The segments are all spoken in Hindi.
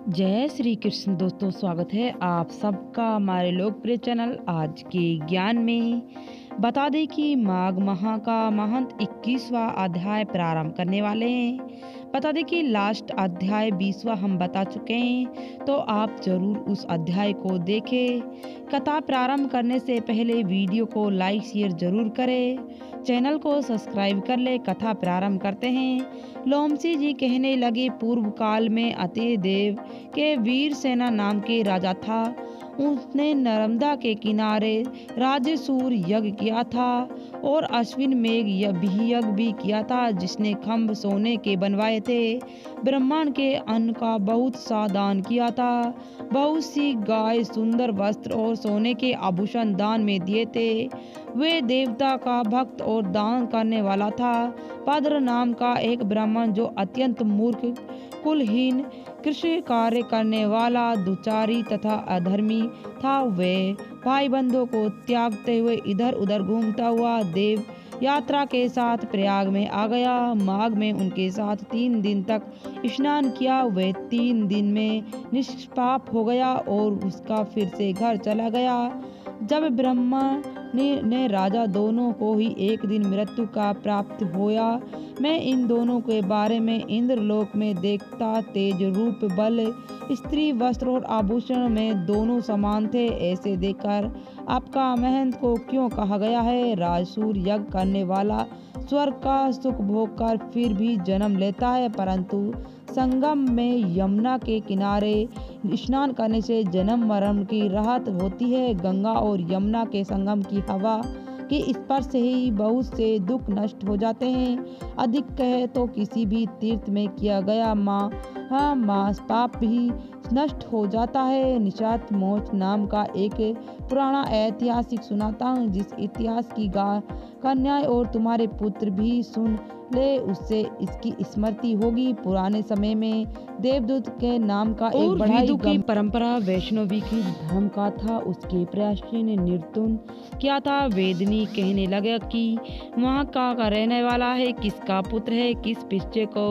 जय श्री कृष्ण दोस्तों, स्वागत है आप सबका हमारे लोकप्रिय चैनल आज के ज्ञान में। बता दें कि माघ माह का महंत 21वां अध्याय प्रारंभ करने वाले हैं। बता दें कि लास्ट अध्याय 20वां हम बता चुके हैं, तो आप जरूर उस अध्याय को देखें। कथा प्रारंभ करने से पहले वीडियो को लाइक शेयर जरूर करें, चैनल को सब्सक्राइब कर ले। कथा प्रारंभ करते हैं। लोमसी जी कहने लगे, पूर्व काल में अति देव के वीर सेना नाम के राजा था। उसने नर्मदा के किनारे राजसूर यज्ञ किया था और अश्विन मेघ यज्ञ भी किया था, जिसने खम्भ सोने के बनवाए थे। ब्रह्मांड के अन्न का बहुत सा दान किया था। बहुत सी गाय, सुंदर वस्त्र और सोने के आभूषण दान में दिए थे। वे देवता का भक्त और दान करने वाला था। पद्र नाम का एक ब्राह्मण, जो अत्यंत मूर्ख, कुलहीन, कृषि कार्य करने वाला, दुचारी तथा अधर्मी था, वे भाई बंधुओं को त्यागते हुए इधर उधर घूमता हुआ देव यात्रा के साथ प्रयाग में आ गया। माघ में उनके साथ 3 दिन तक स्नान किया। वे 3 दिन में निष्पाप हो गया और उसका फिर से घर चला गया। जब ब्रह्मा ने राजा दोनों को ही एक दिन मृत्यु का प्राप्त होया। मैं इन दोनों के बारे में इंद्रलोक में देखता, तेज, रूप, बल, स्त्री, वस्त्र और आभूषण में दोनों समान थे। ऐसे देखकर आपका महंत को क्यों कहा गया है? राजसूर यज्ञ करने वाला स्वर्ग का सुख भोग कर फिर भी जन्म लेता है, परंतु संगम में यमुना के किनारे स्नान करने से जन्म मरण की राहत होती है। गंगा और यमुना के संगम की हवा के स्पर्श से ही बहुत से दुख नष्ट हो जाते हैं। अधिक कहे तो किसी भी तीर्थ में किया गया मास पाप भी नष्ट हो जाता है। निषाद मोच नाम का एक पुराना ऐतिहासिक सुनाता हूँ, जिस इतिहास की कन्या और तुम्हारे पुत्र भी सुन ले, उससे इसकी स्मृति होगी। पुराने समय में देवदूत के नाम का एक बड़ा की परंपरा वैष्णवी की धर्म का था। उसके प्राचीन निर्तुन क्या था? वेदनी कहने लगा कि वहाँ का रहने वाला है, किसका पुत्र है, किस पिछे को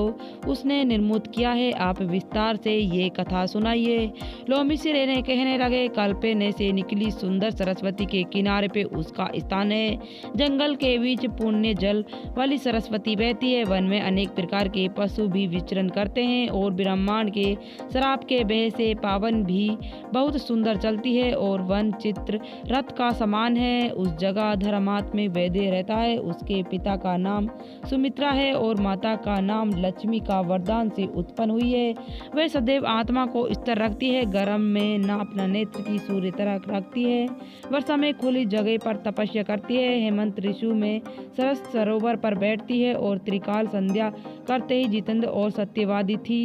उसने निर्मुक्त किया है। आप विस्तार से ये कथा सुनाइए। लोमसी ने कहने लगे, कल्पने से निकली सुंदर सरस्वती के किनारे पे उसका स्थान है। जंगल के बीच पुण्य जल वाली सरस्वती बहती है। वन में अनेक प्रकार के पशु भी विचरण करते हैं और ब्रह्मांड के शराब के बह से पावन भी बहुत सुंदर चलती है और वन चित्र रथ का समान है। उस जगह धर्मात्मा वैद्य रहता है। उसके पिता का नाम सुमित्रा है और माता का नाम लक्ष्मी का वरदान से उत्पन्न हुई है। वह सदैव आत्मा को स्थिर रखती है। गर्म में न अपना नेत्र की सूर्य तरह रखती है। वर्षा में खुली जगह पर तपस्या करती है। हेमंत ऋतु में सरस सरोवर पर बैठती है और त्रिकाल संध्या करते ही जितेंद्र और सत्यवादी थी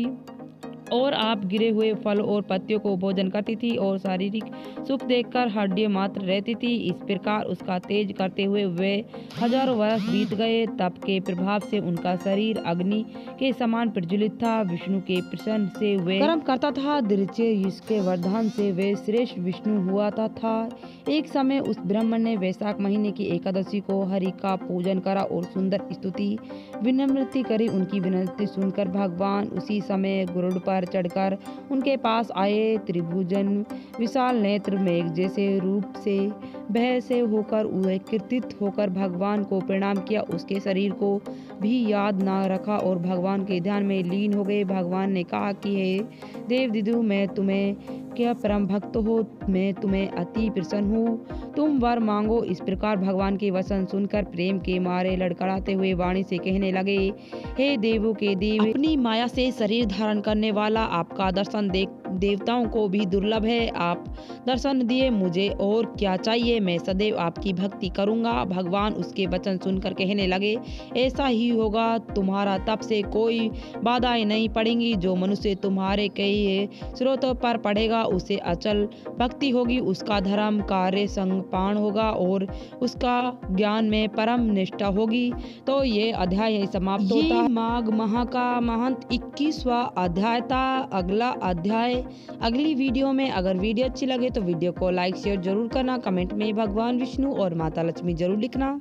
और आप गिरे हुए फल और पत्तियों को भोजन करती थी और शारीरिक सुख देखकर हड्डियां मात्र रहती थी। इस प्रकार उसका तेज करते हुए वे हजारों वर्ष बीत गए। तप के प्रभाव से उनका शरीर अग्नि के समान प्रज्वलित था। विष्णु के प्रसन्न से वे कर्म करता था। दृश्य इसके वरदान से वे श्रेष्ठ विष्णु हुआ था। एक समय उस ब्राह्मण ने वैशाख महीने की एकादशी को हरि का पूजन करा और सुंदर स्तुति विनम्रति करी। उनकी विनती सुनकर भगवान उसी समय गरुड़ पर चढ़कर उनके पास आए। त्रिभुजन, विशाल नेत्र, मेघ जैसे रूप से भय से होकर वे कीर्तित होकर भगवान को प्रणाम किया। उसके शरीर को भी याद न रखा और भगवान के ध्यान में लीन हो गए। भगवान ने कहा कि हे देवदिदु, मैं तुम्हें क्या परम भक्त हो, मैं तुम्हें अति प्रसन्न हूँ, तुम वर मांगो। इस प्रकार भगवान के वचन सुनकर प्रेम के मारे लड़खड़ाते हुए वाणी से कहने लगे, हे देवों के देव, अपनी माया से शरीर धारण करने वाला, आपका दर्शन देवताओं को भी दुर्लभ है। आप दर्शन दिए, मुझे और क्या चाहिए? मैं सदैव आपकी भक्ति करूंगा। भगवान उसके वचन सुनकर कहने लगे, ऐसा ही होगा। तुम्हारा तप से कोई बाधाएं नहीं पड़ेंगी। जो मनुष्य तुम्हारे कई स्रोतों पर पड़ेगा, उसे अचल भक्ति होगी, उसका धर्म कार्य संपान होगा और उसका ज्ञान में परम निष्ठा होगी। तो ये अध्याय समाप्त होता है। माघ माह का महंत 21वां अध्याय था। अगला अध्याय अगली वीडियो में। अगर वीडियो अच्छी लगे तो वीडियो को लाइक शेयर जरूर करना। कमेंट में भगवान विष्णु और माता लक्ष्मी जरूर लिखना।